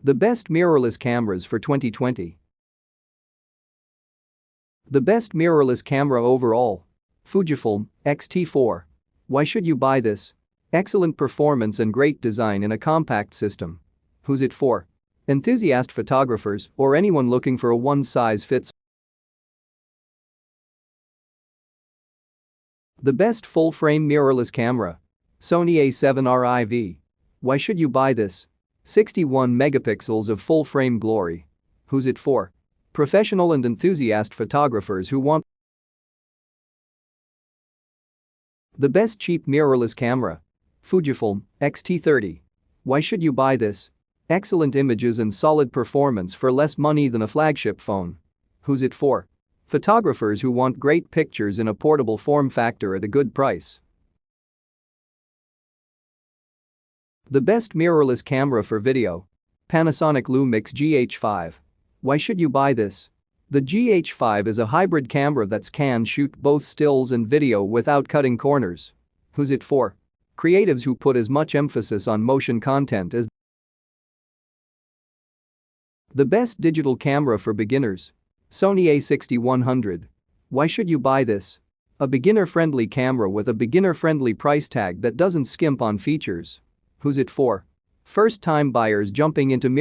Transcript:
The best mirrorless cameras for 2020. The best mirrorless camera overall. Fujifilm X-T4. Why should you buy this? Excellent performance and great design in a compact system. Who's it for? Enthusiast photographers or anyone looking for a one-size-fits. The best full-frame mirrorless camera. Sony A6100. Why should you buy this? 61 megapixels of full-frame glory. Who's it for? Professional and enthusiast photographers who want the best cheap mirrorless camera. Fujifilm X-T30. Why should you buy this? Excellent images and solid performance for less money than a flagship phone. Who's it for? Photographers who want great pictures in a portable form factor at a good price. The best mirrorless camera for video. Panasonic Lumix GH5. Why should you buy this? The GH5 is a hybrid camera that can shoot both stills and video without cutting corners. Who's it for? Creatives who put as much emphasis on motion content as the best digital camera for beginners. Sony A6100. Why should you buy this? A beginner-friendly camera with a beginner-friendly price tag that doesn't skimp on features. Who's it for? First-time buyers jumping into